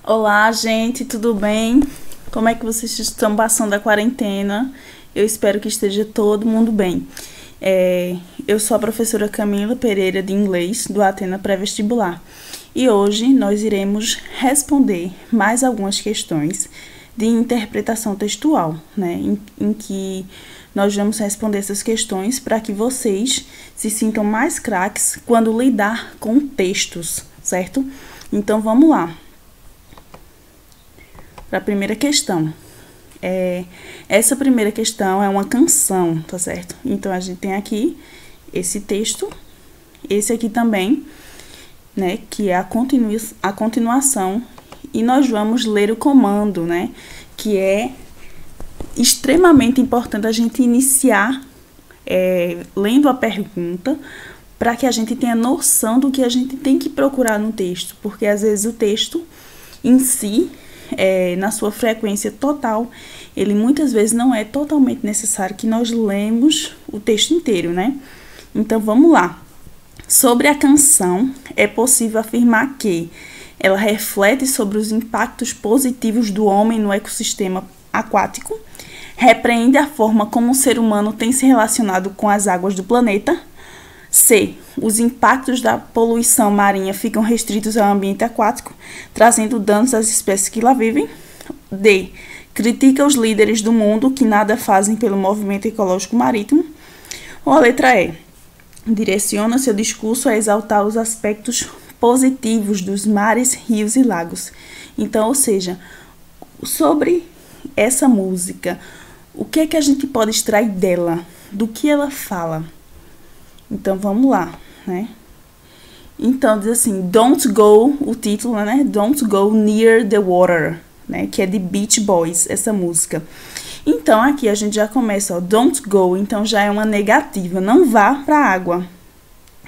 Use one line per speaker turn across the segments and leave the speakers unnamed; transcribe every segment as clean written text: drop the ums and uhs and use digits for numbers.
Olá, gente, tudo bem? Como é que vocês estão passando a quarentena? Eu espero que esteja todo mundo bem. Eu sou a professora Camila Pereira de Inglês, do Atena Pré-Vestibular. E hoje nós iremos responder mais algumas questões de interpretação textual, né? Em que nós vamos responder essas questões para que vocês se sintam mais craques quando lidar com textos, certo? Então vamos lá. Para a primeira questão. Essa primeira questão é uma canção, tá certo? Então, a gente tem aqui esse texto, esse aqui também, né? Que é a continuação. E nós vamos ler o comando, né? Que é extremamente importante a gente iniciar lendo a pergunta, para que a gente tenha noção do que a gente tem que procurar no texto. Porque, às vezes, o texto em si... na sua frequência total, ele muitas vezes não é totalmente necessário que nós lemos o texto inteiro, né? Então, vamos lá. Sobre a canção, é possível afirmar que ela reflete sobre os impactos positivos do homem no ecossistema aquático, repreende a forma como o ser humano tem se relacionado com as águas do planeta. C. Os impactos da poluição marinha ficam restritos ao ambiente aquático, trazendo danos às espécies que lá vivem. D. Critica os líderes do mundo que nada fazem pelo movimento ecológico marítimo. Ou a letra E. Direciona seu discurso a exaltar os aspectos positivos dos mares, rios e lagos. Então, ou seja, sobre essa música, o que é que a gente pode extrair dela? Do que ela fala? Então, vamos lá, né? Então, diz assim, Don't Go, o título, né? Don't Go Near the Water, né? Que é de Beach Boys, essa música. Então, aqui a gente já começa, ó, Don't Go, então já é uma negativa, não vá pra água,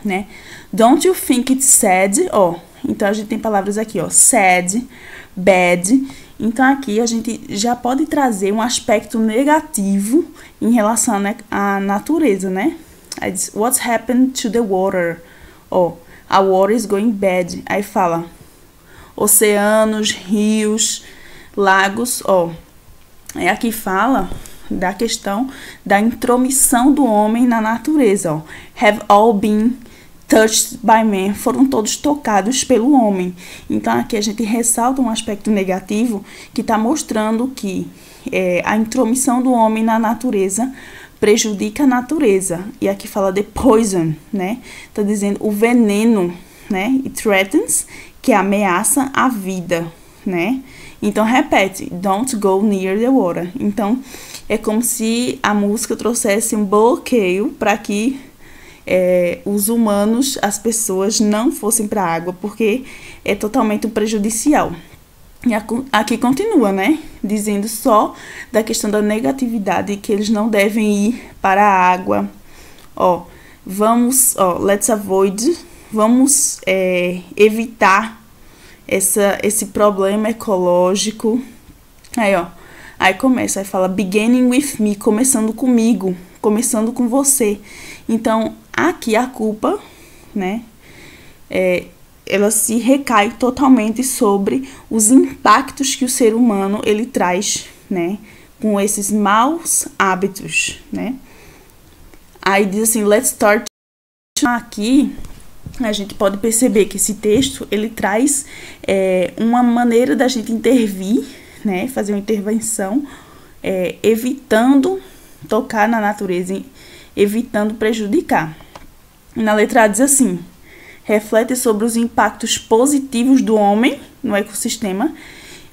né? Don't you think it's sad? Ó, então a gente tem palavras aqui, ó, sad, bad. Então, aqui a gente já pode trazer um aspecto negativo em relação à natureza, né? Aí diz, what's happened to the water? Ó, a water is going bad. Aí fala, oceanos, rios, lagos, ó. Aí aqui fala da questão da intromissão do homem na natureza, ó. Have all been touched by man. Foram todos tocados pelo homem. Então, aqui a gente ressalta um aspecto negativo que está mostrando que a intromissão do homem na natureza prejudica a natureza. E aqui fala the poison, né? Tá dizendo o veneno, né? It threatens, que ameaça a vida, né? Então, repete, don't go near the water. Então, é como se a música trouxesse um bloqueio para que os humanos, as pessoas, não fossem para a água, porque é totalmente prejudicial. E aqui continua, né? Dizendo só da questão da negatividade, que eles não devem ir para a água. Ó, let's avoid, vamos evitar esse problema ecológico. Aí, ó, aí começa, aí fala beginning with me, começando comigo, começando com você. Então, aqui a culpa, né, ela se recai totalmente sobre os impactos que o ser humano ele traz, né, com esses maus hábitos, né. Aí diz assim, let's start. Aqui a gente pode perceber que esse texto ele traz uma maneira da gente intervir, né, fazer uma intervenção, evitando tocar na natureza, evitando prejudicar. Na letra A diz assim, reflete sobre os impactos positivos do homem no ecossistema.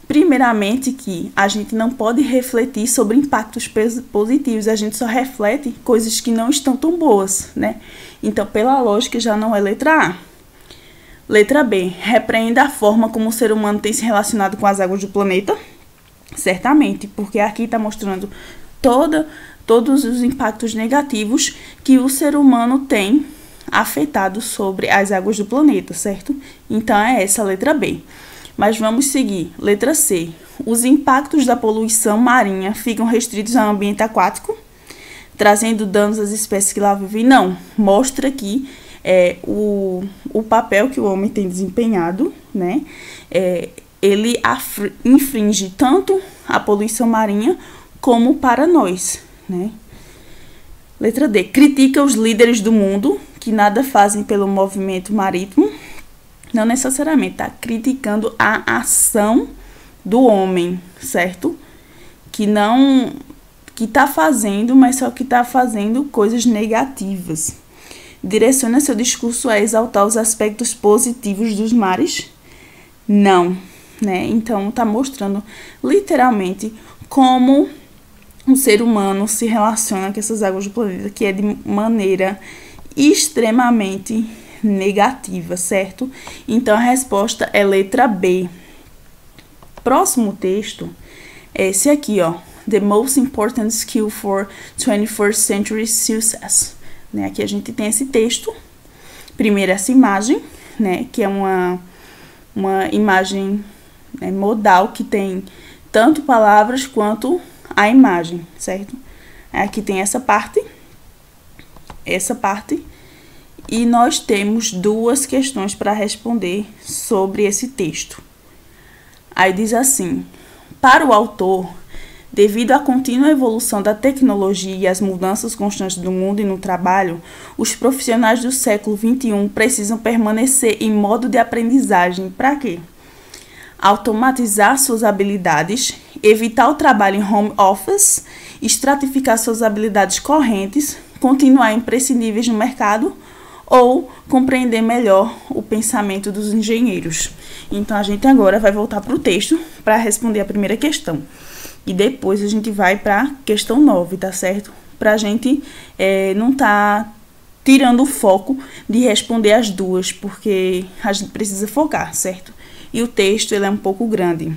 Primeiramente, que a gente não pode refletir sobre impactos positivos, a gente só reflete coisas que não estão tão boas, né? Então, pela lógica, já não é letra A. Letra B, repreenda a forma como o ser humano tem se relacionado com as águas do planeta. Certamente, porque aqui está mostrando todos os impactos negativos que o ser humano tem afetado sobre as águas do planeta, certo? Então, é essa a letra B. Mas vamos seguir. Letra C. Os impactos da poluição marinha ficam restritos ao ambiente aquático, trazendo danos às espécies que lá vivem? Não. Mostra aqui o papel que o homem tem desempenhado, né? ele infringe tanto a poluição marinha como para nós, né? Letra D. Critica os líderes do mundo que nada fazem pelo movimento marítimo. Não necessariamente, tá criticando a ação do homem, certo? Que tá fazendo, mas só que tá fazendo coisas negativas. Direciona seu discurso a exaltar os aspectos positivos dos mares? Não, né? Então, tá mostrando literalmente como o ser humano se relaciona com essas águas do planeta, que é de maneira extremamente negativa, certo? Então, a resposta é letra B. Próximo texto é esse aqui, ó. The most important skill for 21st century success. Né? Aqui a gente tem esse texto. Primeiro, essa imagem, né? Que é uma imagem, né, modal, que tem tanto palavras quanto a imagem, certo? Aqui tem essa parte, e nós temos duas questões para responder sobre esse texto. Aí diz assim: para o autor, devido à contínua evolução da tecnologia e às mudanças constantes do mundo e no trabalho, os profissionais do século XXI precisam permanecer em modo de aprendizagem. Para quê? Automatizar suas habilidades, evitar o trabalho em home office, estratificar suas habilidades correntes, continuar imprescindíveis no mercado ou compreender melhor o pensamento dos engenheiros. Então, a gente agora vai voltar para o texto para responder a primeira questão. E depois a gente vai para a questão 9, tá certo? Para a gente não tá tirando o foco de responder as duas, porque a gente precisa focar, certo? E o texto, ele é um pouco grande.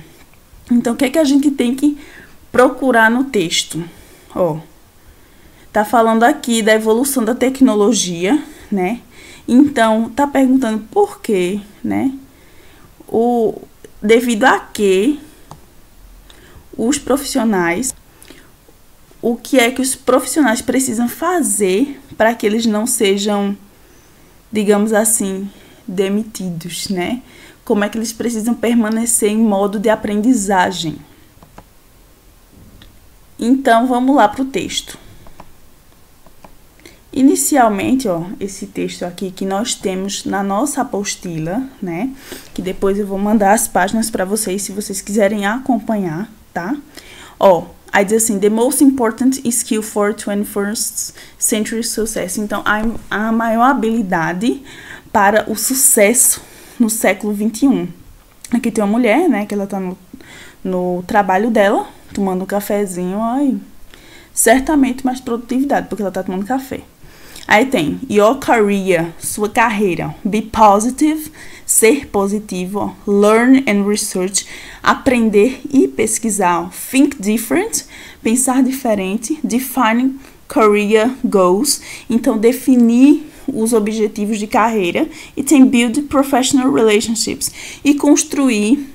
Então, o que é que a gente tem que procurar no texto? Ó, tá falando aqui da evolução da tecnologia, né? Então, tá perguntando por quê, né? Devido a que os profissionais, o que é que os profissionais precisam fazer para que eles não sejam, digamos assim, demitidos, né? Como é que eles precisam permanecer em modo de aprendizagem. Então, vamos lá para o texto. Inicialmente, ó, esse texto aqui que nós temos na nossa apostila, né? Que depois eu vou mandar as páginas para vocês, se vocês quiserem acompanhar, tá? Ó, aí diz assim: the most important skill for 21st century success. Então, a maior habilidade para o sucesso no século XXI. Aqui tem uma mulher, né, que ela tá no trabalho dela, tomando um cafezinho, aí certamente mais produtividade, porque ela tá tomando café. Aí tem your career, sua carreira, be positive, ser positivo, learn and research, aprender e pesquisar, think different, pensar diferente, define career goals, então definir os objetivos de carreira, e tem build professional relationships, e construir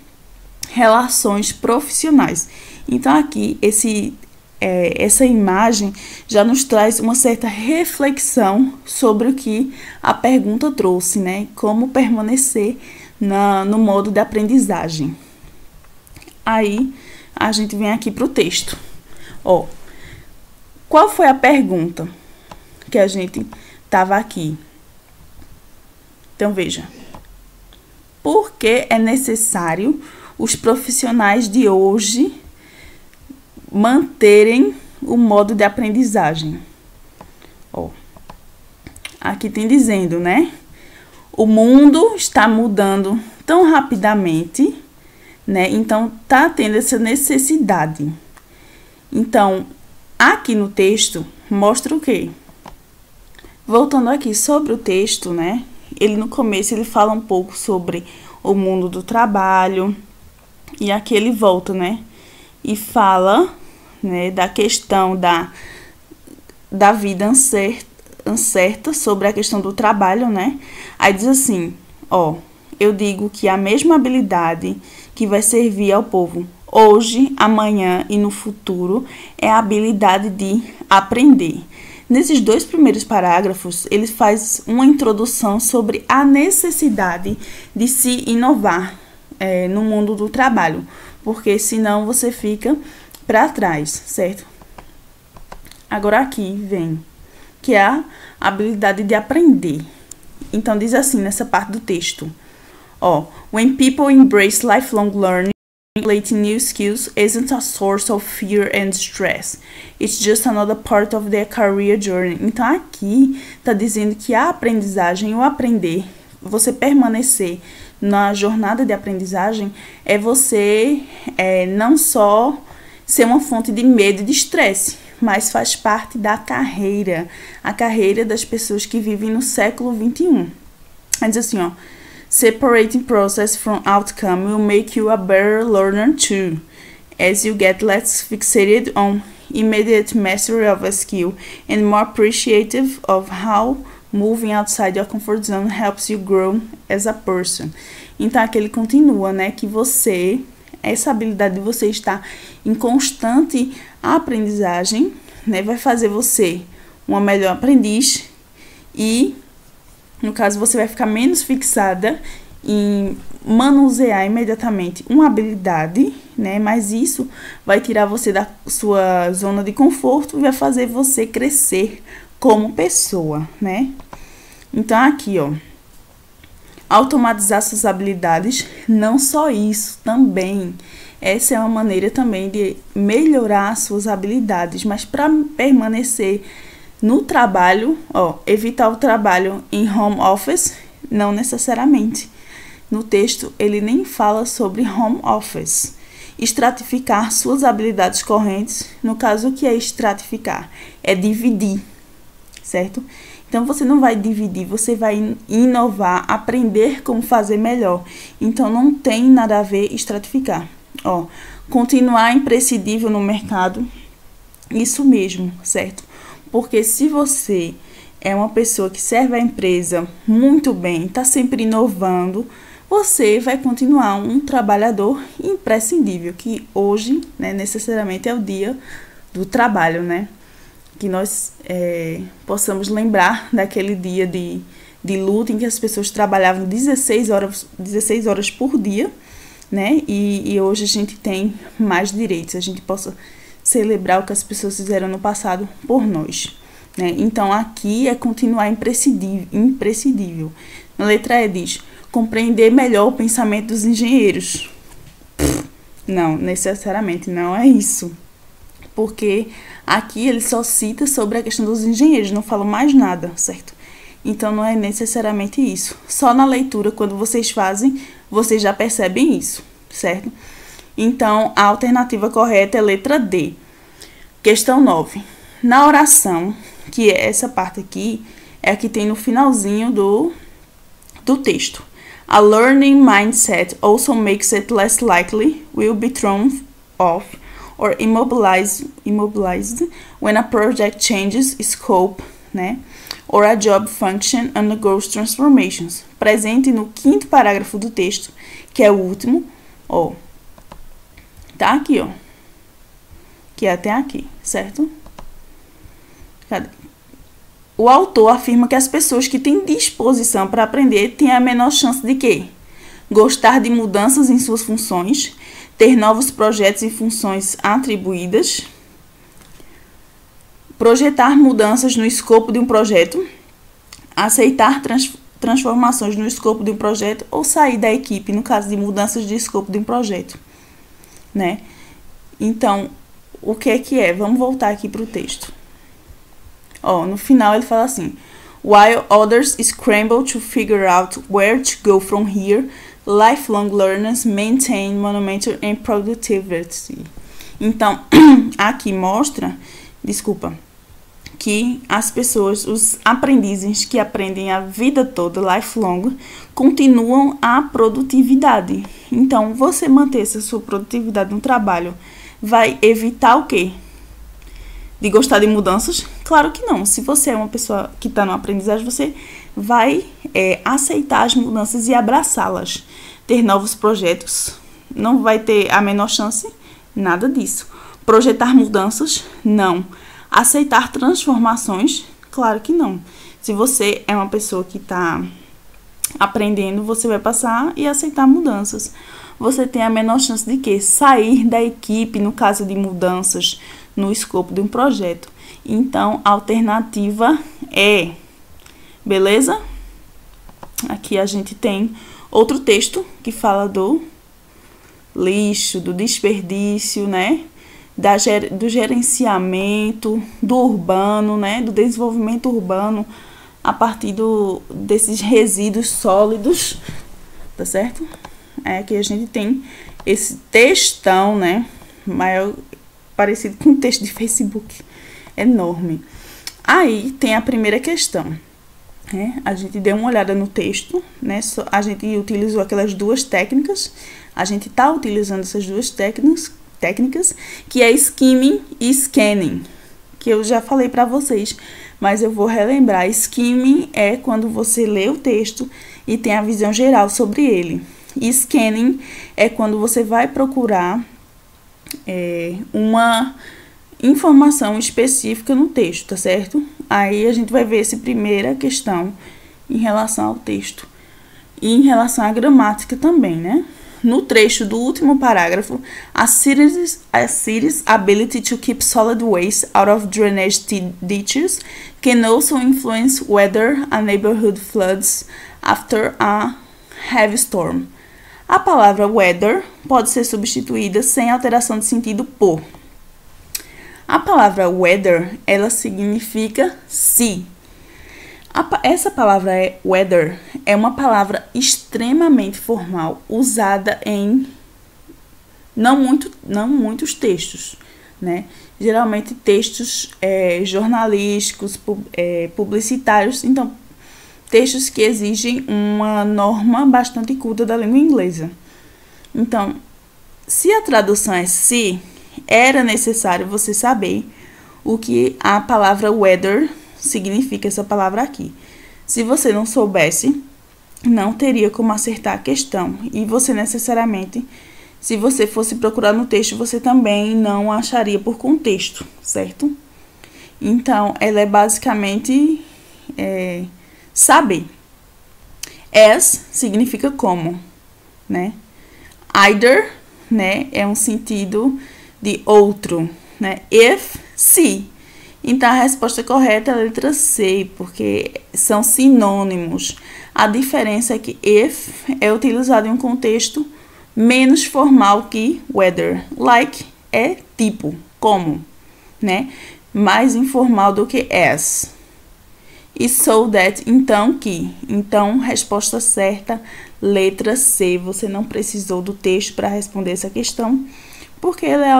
relações profissionais. Então aqui essa imagem já nos traz uma certa reflexão sobre o que a pergunta trouxe, né? Como permanecer no modo de aprendizagem. Aí a gente vem aqui para o texto. Ó, qual foi a pergunta que a gente estava aqui? Então veja: por que é necessário os profissionais de hoje manterem o modo de aprendizagem? Ó, aqui tem dizendo, né? O mundo está mudando tão rapidamente, né? Então, tá tendo essa necessidade. Então, aqui no texto, mostra o quê? Voltando aqui sobre o texto, né? Ele no começo, ele fala um pouco sobre o mundo do trabalho. E aqui ele volta, né? E fala, né, da questão da vida incerta, sobre a questão do trabalho, né? Aí diz assim, ó: eu digo que a mesma habilidade que vai servir ao povo hoje, amanhã e no futuro é a habilidade de aprender. Nesses dois primeiros parágrafos, ele faz uma introdução sobre a necessidade de se inovar, no mundo do trabalho, porque senão você fica para trás, certo? Agora aqui vem que é a habilidade de aprender. Então diz assim nessa parte do texto, when people embrace lifelong learning, accumulating new skills isn't a source of fear and stress. It's just another part of their career journey. Então aqui está dizendo que a aprendizagem, o aprender, você permanecer na jornada de aprendizagem, é você não só ser uma fonte de medo e de estresse, mas faz parte da carreira, a carreira das pessoas que vivem no século 21. Diz assim, separating process from outcome will make you a better learner too, as you get less fixated on immediate mastery of a skill and more appreciative of how moving outside your comfort zone helps you grow as a person. Então aqui ele continua, né, que você, essa habilidade de você estar em constante aprendizagem, né, vai fazer você uma melhor aprendiz e, no caso, você vai ficar menos fixada em manusear imediatamente uma habilidade, né, mas isso vai tirar você da sua zona de conforto e vai fazer você crescer como pessoa, né? Então aqui, automatizar suas habilidades, não só isso, também essa é uma maneira também de melhorar suas habilidades, mas para permanecer no trabalho, evitar o trabalho em home office, não necessariamente. No texto ele nem fala sobre home office. Estratificar suas habilidades correntes, no caso o que é estratificar? É dividir, certo? Então você não vai dividir, você vai inovar, aprender como fazer melhor. Então não tem nada a ver estratificar. Continuar imprescindível no mercado, isso mesmo, certo? Porque se você é uma pessoa que serve a empresa muito bem, está sempre inovando, você vai continuar um trabalhador imprescindível, que hoje, né, necessariamente é o dia do trabalho, né? Que nós possamos lembrar daquele dia de luta em que as pessoas trabalhavam 16 horas por dia, né? E hoje a gente tem mais direitos, a gente possa celebrar o que as pessoas fizeram no passado por nós, né? Então aqui é continuar imprescindível. Na letra E diz, compreender melhor o pensamento dos engenheiros. Não, necessariamente não é isso. Porque aqui ele só cita sobre a questão dos engenheiros, não fala mais nada, certo? Então não é necessariamente isso. Só na leitura, quando vocês fazem, vocês já percebem isso, certo? Então a alternativa correta é a letra D. Questão 9. Na oração, que é essa parte aqui, é a que tem no finalzinho do texto. A learning mindset also makes it less likely will be thrown off or immobilized when a project changes scope, né? Or a job function undergoes transformations. Presente no 5º parágrafo do texto, que é o último, tá aqui, que é até aqui, certo? Cadê? O autor afirma que as pessoas que têm disposição para aprender têm a menor chance de quê? Gostar de mudanças em suas funções, ter novos projetos e funções atribuídas, projetar mudanças no escopo de um projeto, aceitar transformações no escopo de um projeto ou sair da equipe, no caso de mudanças de escopo de um projeto, né? Então, o que é? Vamos voltar aqui para o texto. No final ele fala assim, while others scramble to figure out where to go from here, lifelong learners maintain momentum and productivity. Então, aqui mostra, que as pessoas, os aprendizes que aprendem a vida toda, lifelong, continuam a produtividade. Então, você manter essa sua produtividade no trabalho vai evitar o quê? De gostar de mudanças? Claro que não. Se você é uma pessoa que está no aprendizagem, você vai aceitar as mudanças e abraçá-las. Ter novos projetos, não vai ter a menor chance, nada disso. Projetar mudanças? Não. Aceitar transformações? Claro que não. Se você é uma pessoa que está aprendendo, você vai passar e aceitar mudanças. você tem a menor chance de quê? Sair da equipe no caso de mudanças no escopo de um projeto. Então, a alternativa é, beleza? Aqui a gente tem outro texto que fala do lixo, do desperdício, né? Do gerenciamento, do urbano, né? Do desenvolvimento urbano a partir desses resíduos sólidos, tá certo? Aqui a gente tem esse textão, né? Maior, parecido com um texto de Facebook, enorme. Aí tem a primeira questão. A gente deu uma olhada no texto, né? A gente utilizou aquelas duas técnicas. A gente está utilizando essas duas técnicas, que é skimming e scanning, que eu já falei para vocês, mas eu vou relembrar. Skimming é quando você lê o texto e tem a visão geral sobre ele. E scanning é quando você vai procurar uma informação específica no texto, tá certo? Aí a gente vai ver essa primeira questão em relação ao texto e em relação à gramática também, né? No trecho do último parágrafo, a city's ability to keep solid waste out of drainage ditches can also influence whether a neighborhood floods after a heavy storm. A palavra weather pode ser substituída sem alteração de sentido por. A palavra weather, ela significa se. Essa palavra weather é uma palavra extremamente formal, usada em não muitos textos, né? Geralmente textos jornalísticos, publicitários, então textos que exigem uma norma bastante culta da língua inglesa. Então, se a tradução é se, era necessário você saber o que a palavra weather significa, essa palavra aqui. Se você não soubesse, não teria como acertar a questão. E você necessariamente, se você fosse procurar no texto, você também não acharia por contexto, certo? Então, ela é basicamente saber. As significa como, né? Either, né, é um sentido de outro, né? If, se. Então, a resposta correta é a letra C, porque são sinônimos. A diferença é que if é utilizado em um contexto menos formal que whether. Like é tipo, como, né? Mais informal do que as. E so that, então que. Então, resposta certa, letra C. Você não precisou do texto para responder essa questão, porque ela é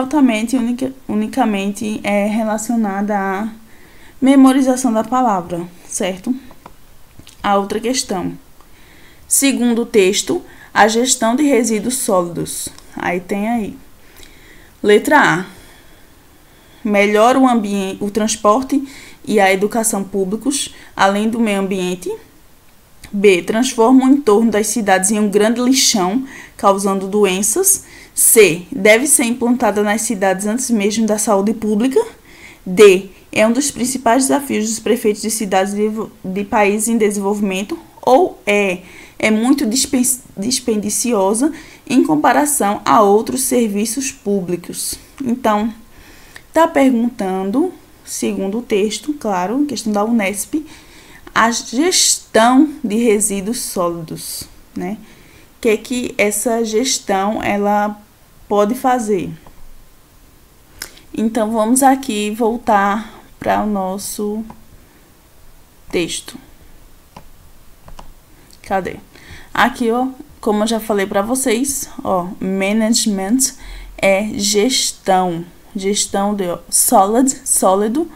unicamente relacionada à memorização da palavra, certo? A outra questão. Segundo o texto, a gestão de resíduos sólidos. Aí tem aí. Letra A. Melhora o transporte e a educação públicos, além do meio ambiente. B. Transforma o entorno das cidades em um grande lixão, causando doenças. C. Deve ser implantada nas cidades antes mesmo da saúde pública. D. É um dos principais desafios dos prefeitos de cidades de países em desenvolvimento. Ou é muito dispendiciosa em comparação a outros serviços públicos. Então, está perguntando, segundo o texto, claro, questão da Unesp, a gestão de resíduos sólidos, né? O que é que essa gestão ela pode fazer? Então, vamos aqui voltar para o nosso texto. Cadê? Aqui, ó, como eu já falei para vocês, ó, management é gestão de sólido,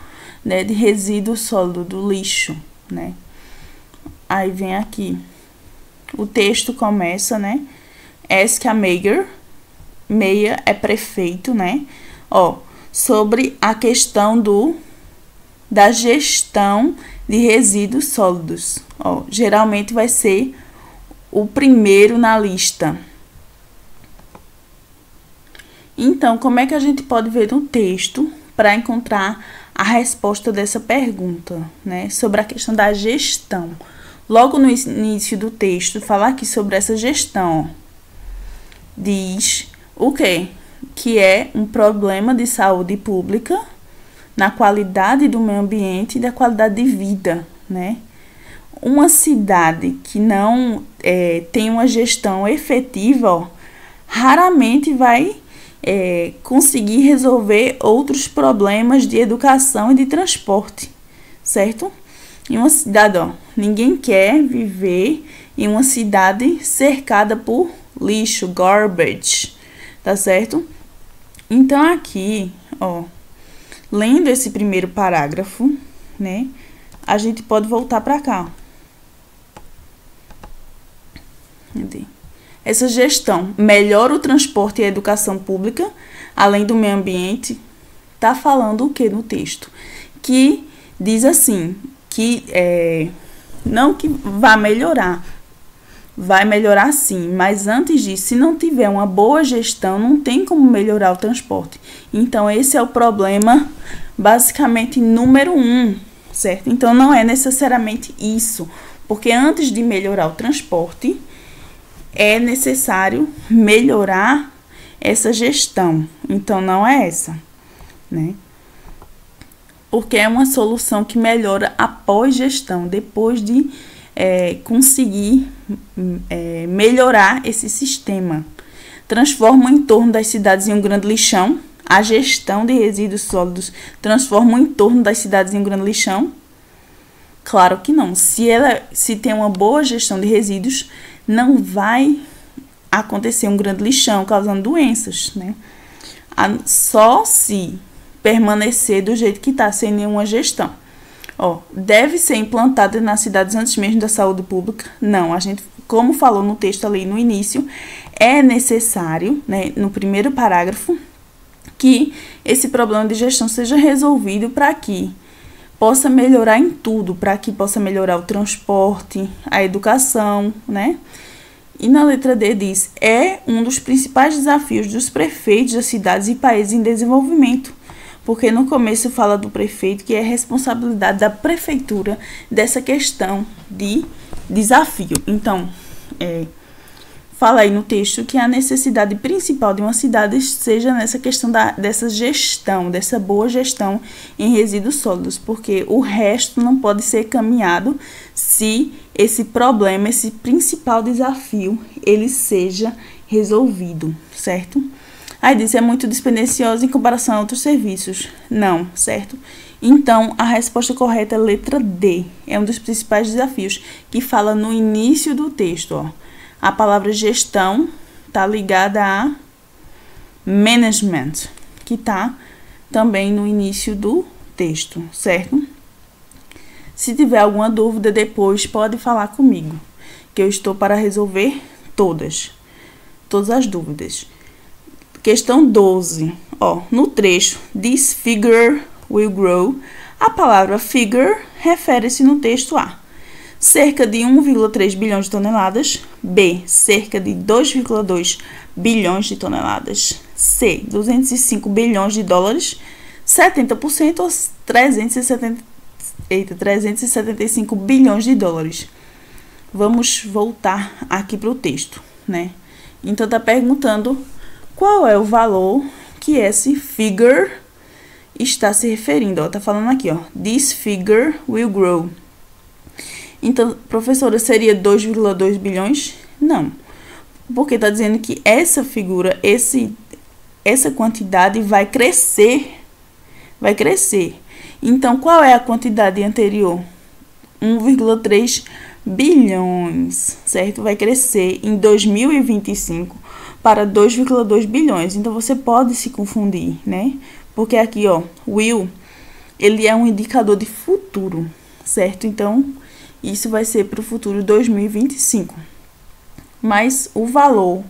né, de resíduo sólido, do lixo, né? Aí vem aqui, o texto começa, né? Ask a mayor é prefeito, né? Ó, sobre a questão da gestão de resíduos sólidos. Ó, geralmente vai ser o primeiro na lista. Então, como é que a gente pode ver no texto para encontrar a resposta dessa pergunta, né? Sobre a questão da gestão. Logo no início do texto, falar aqui sobre essa gestão, ó. diz o quê? Que é um problema de saúde pública na qualidade do meio ambiente e da qualidade de vida, né? Uma cidade que não tem uma gestão efetiva, ó, raramente vai conseguir resolver outros problemas de educação e de transporte, certo? Em uma cidade, ó, ninguém quer viver em uma cidade cercada por lixo, garbage, tá certo? Então aqui, ó, lendo esse primeiro parágrafo, né, a gente pode voltar para cá. Cadê? Essa gestão melhora o transporte e a educação pública, além do meio ambiente. Tá falando o que no texto? Que diz assim, que não que vai melhorar sim, mas antes disso, se não tiver uma boa gestão, não tem como melhorar o transporte. Então, esse é o problema, basicamente, número 1, certo? Então, não é necessariamente isso, porque antes de melhorar o transporte, é necessário melhorar essa gestão. Então, não é essa, né? Porque é uma solução que melhora após gestão, depois de conseguir melhorar esse sistema. Transforma o entorno das cidades em um grande lixão. A gestão de resíduos sólidos transforma o entorno das cidades em um grande lixão? Claro que não. Se tem uma boa gestão de resíduos, não vai acontecer um grande lixão causando doenças, né? Só se permanecer do jeito que está, sem nenhuma gestão. Ó, deve ser implantada nas cidades antes mesmo da saúde pública? Não, a gente, como falou no texto ali no início, é necessário, né, no primeiro parágrafo, que esse problema de gestão seja resolvido para que possa melhorar em tudo, para que possa melhorar o transporte, a educação, né? E na letra D diz, é um dos principais desafios dos prefeitos das cidades e países em desenvolvimento, porque no começo fala do prefeito, que é responsabilidade da prefeitura dessa questão de desafio. Então, fala aí no texto que a necessidade principal de uma cidade seja nessa questão dessa gestão, dessa boa gestão em resíduos sólidos, porque o resto não pode ser caminhado se esse problema, esse principal desafio, ele seja resolvido, certo? Aí diz, é muito dispendicioso em comparação a outros serviços. Não, certo? Então, a resposta correta é a letra D. É um dos principais desafios, que fala no início do texto, ó. A palavra gestão está ligada a management, que está também no início do texto, certo? Se tiver alguma dúvida depois, pode falar comigo, que eu estou para resolver todas as dúvidas. Questão 12, ó, no trecho, this figure will grow, a palavra figure refere-se no texto a cerca de 1,3 bilhões de toneladas, B, cerca de 2,2 bilhões de toneladas, C, 205 bilhões de dólares, 70% ou 375 bilhões de dólares. Vamos voltar aqui para o texto, né? Então, tá perguntando qual é o valor que esse figure está se referindo, ó. Tá falando aqui, ó. This figure will grow. Então, professora, seria 2,2 bilhões? Não. Porque tá dizendo que essa figura, essa quantidade vai crescer. Vai crescer. Então, qual é a quantidade anterior? 1,3 bilhões, certo? Vai crescer em 2025 para 2,2 bilhões. Então, você pode se confundir, né? Porque aqui, ó, will, ele é um indicador de futuro, certo? Então, isso vai ser para o futuro 2025. Mas o valor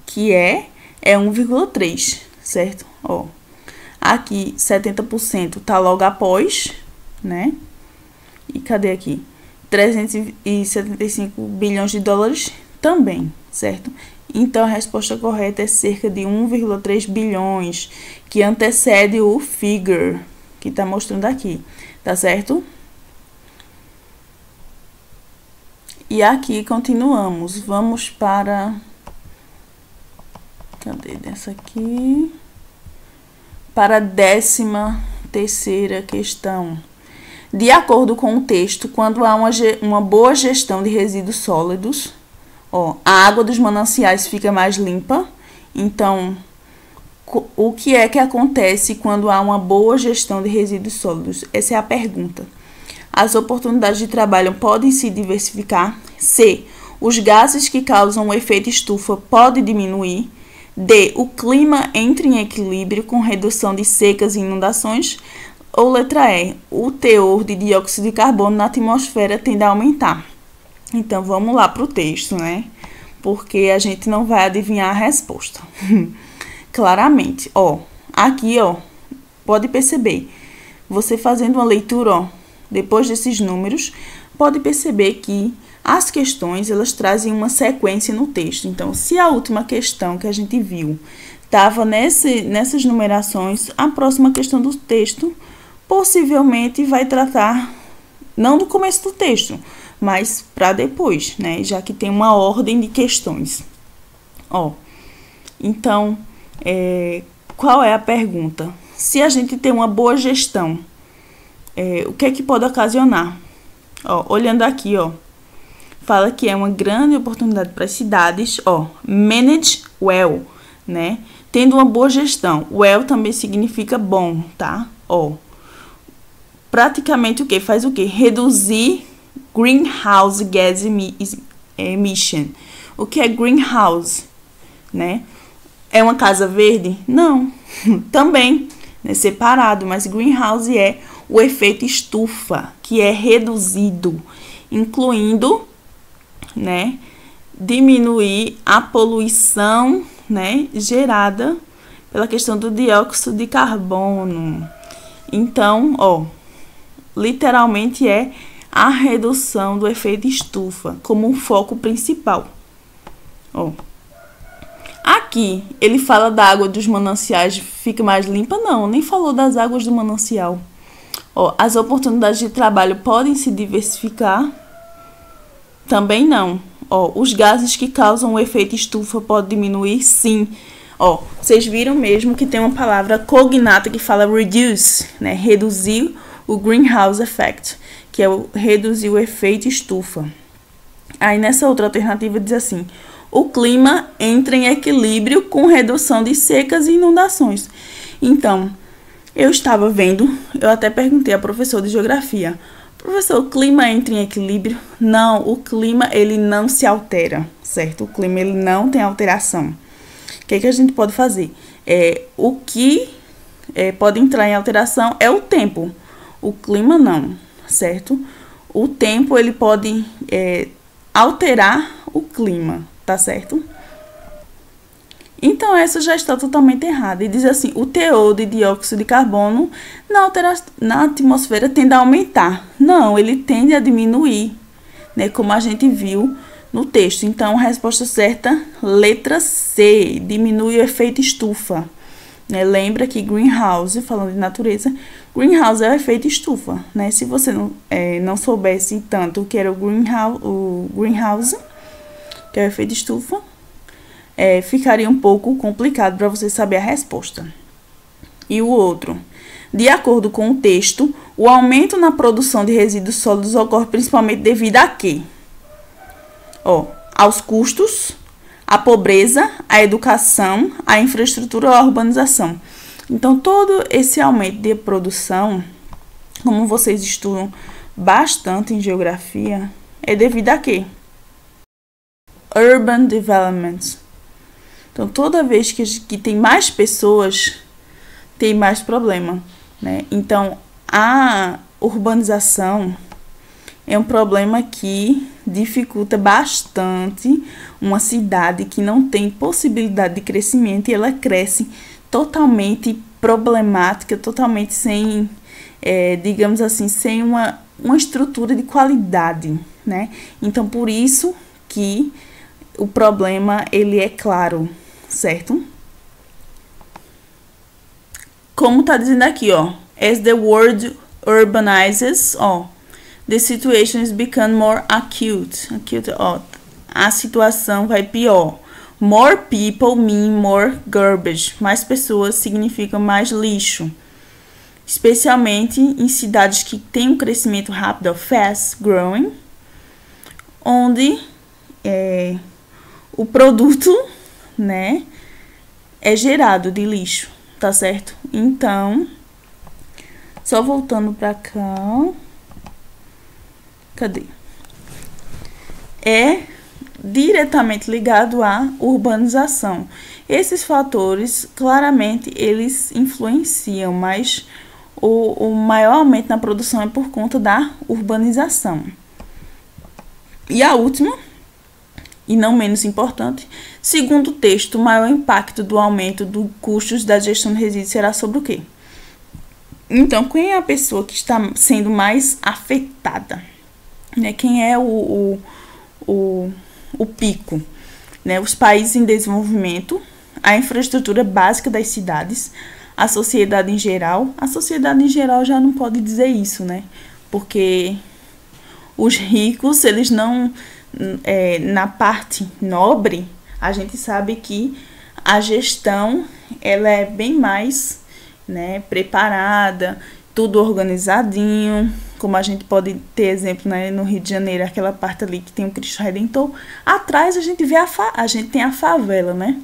que é 1,3, certo? Ó, aqui, 70% tá logo após, né? E cadê aqui? 375 bilhões de dólares também, certo? Então, a resposta correta é cerca de 1,3 bilhões, que antecede o figure, que tá mostrando aqui, tá certo? E aqui continuamos. Vamos para Cadê dessa aqui? Para a 13ª questão. De acordo com o texto, quando há uma boa gestão de resíduos sólidos, ó, a água dos mananciais fica mais limpa. Então, o que é que acontece quando há uma boa gestão de resíduos sólidos? Essa é a pergunta. As oportunidades de trabalho podem se diversificar. C. Os gases que causam o efeito estufa podem diminuir. D. O clima entra em equilíbrio com redução de secas e inundações. Ou letra E. O teor de dióxido de carbono na atmosfera tende a aumentar. Então, vamos lá para o texto, né? Porque a gente não vai adivinhar a resposta. Claramente, ó. Aqui, ó. Pode perceber. Você fazendo uma leitura, ó. Depois desses números, pode perceber que as questões, elas trazem uma sequência no texto. Então, se a última questão que a gente viu estava nessas numerações, a próxima questão do texto possivelmente vai tratar, não do começo do texto, mas para depois, né? Já que tem uma ordem de questões. Ó, então, qual é a pergunta? Se a gente tem uma boa gestão, o que é que pode ocasionar? Ó, olhando aqui, ó, fala que é uma grande oportunidade para as cidades, ó, manage well, né? Tendo uma boa gestão. Well também significa bom, tá? Ó, praticamente o que? Faz o que? Reduzir greenhouse gas emission. O que é greenhouse, né? É uma casa verde? Não. Também, né? Separado, mas greenhouse é o efeito estufa, que é reduzido, incluindo, né, diminuir a poluição, né, gerada pela questão do dióxido de carbono. Então, ó, literalmente é a redução do efeito estufa como um foco principal. Ó, aqui ele fala da água dos mananciais fica mais limpa? Não, nem falou das águas do manancial. Ó, as oportunidades de trabalho podem se diversificar? Também não. Ó, os gases que causam o efeito estufa podem diminuir? Sim. Ó, vocês viram mesmo que tem uma palavra cognata que fala reduce, né? Reduzir o greenhouse effect, que é reduzir o efeito estufa. Aí nessa outra alternativa diz assim: o clima entra em equilíbrio com redução de secas e inundações. Então, eu estava vendo, eu até perguntei ao professor de geografia: professor, o clima entra em equilíbrio? Não, o clima ele não se altera, certo? O clima ele não tem alteração. O que é que a gente pode fazer? O que pode entrar em alteração é o tempo. O clima não, certo? O tempo ele pode alterar o clima, tá certo? Então, essa já está totalmente errada. E diz assim: o teor de dióxido de carbono na atmosfera tende a aumentar. Não, ele tende a diminuir, né? Como a gente viu no texto. Então, a resposta certa, letra C, diminui o efeito estufa. Né? Lembra que greenhouse, falando de natureza, greenhouse é o efeito estufa. Né? Se você não soubesse tanto o que era o greenhouse, que é o efeito estufa, ficaria um pouco complicado para você saber a resposta. E o outro: de acordo com o texto, o aumento na produção de resíduos sólidos ocorre principalmente devido a quê? Ó, aos custos, à pobreza, à educação, à infraestrutura ou à urbanização. Então, todo esse aumento de produção, como vocês estudam bastante em geografia, é devido a quê? Urban development. Então, toda vez que tem mais pessoas, tem mais problema, né? Então, a urbanização é um problema que dificulta bastante uma cidade que não tem possibilidade de crescimento, e ela cresce totalmente problemática, totalmente sem, digamos assim, sem uma estrutura de qualidade, né? Então, por isso que o problema, ele é claro, certo? Como tá dizendo aqui, ó, as the world urbanizes, ó, the situation is become more acute, ó, a situação vai pior. More people mean more garbage. Mais pessoas significa mais lixo. Especialmente em cidades que têm um crescimento rápido, fast growing, onde o produto, né, é gerado de lixo, tá certo? Então, só voltando pra cá. Cadê? É diretamente ligado à urbanização. Esses fatores, claramente, eles influenciam, mas o maior aumento na produção é por conta da urbanização. E a última, e não menos importante, segundo o texto, o maior impacto do aumento dos custos da gestão de resíduos será sobre o quê? Então, quem é a pessoa que está sendo mais afetada? Né? Quem é o pico? Né? Os países em desenvolvimento, a infraestrutura básica das cidades, a sociedade em geral. A sociedade em geral já não pode dizer isso, né? Porque os ricos, eles não... na parte nobre, a gente sabe que a gestão, ela é bem mais, né, preparada, tudo organizadinho, como a gente pode ter exemplo, né, no Rio de Janeiro, aquela parte ali que tem o Cristo Redentor. Atrás a gente vê a gente tem a favela, né?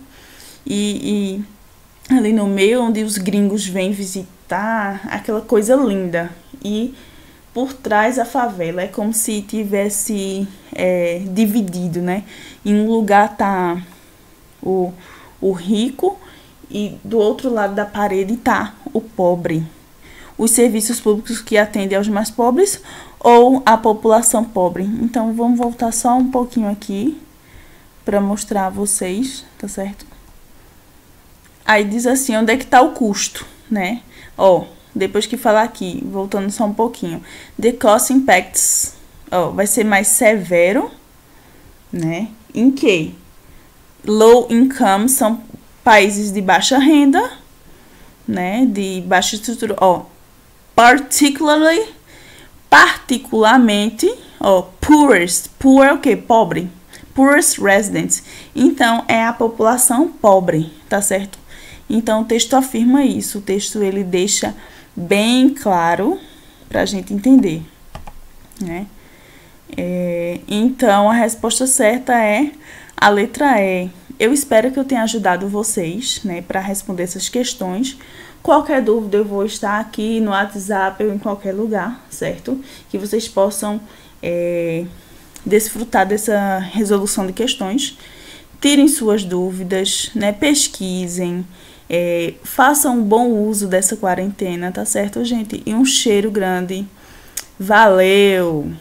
E ali no meio, onde os gringos vêm visitar, aquela coisa linda. E por trás a favela, é como se tivesse dividido, né? Em um lugar tá o rico e do outro lado da parede tá o pobre. Os serviços públicos que atendem aos mais pobres ou a população pobre. Então, vamos voltar só um pouquinho aqui para mostrar a vocês, tá certo? Aí diz assim, onde é que tá o custo, né? Ó, depois que falar aqui, voltando só um pouquinho. The cost impacts, ó, vai ser mais severo, né? Em que? Low income são países de baixa renda, né? De baixa estrutura, ó. Particularmente, ó, poorest. Poor é o quê? Pobre. Poorest residents. Então, é a população pobre, tá certo? Então, o texto afirma isso. O texto, ele deixa bem claro pra gente entender, né? Então, a resposta certa é a letra E. Eu espero que eu tenha ajudado vocês, né, para responder essas questões. Qualquer dúvida, eu vou estar aqui no WhatsApp ou em qualquer lugar, certo? Que vocês possam desfrutar dessa resolução de questões. Tirem suas dúvidas, né? Pesquisem, façam um bom uso dessa quarentena, tá certo, gente? E um cheiro grande. Valeu!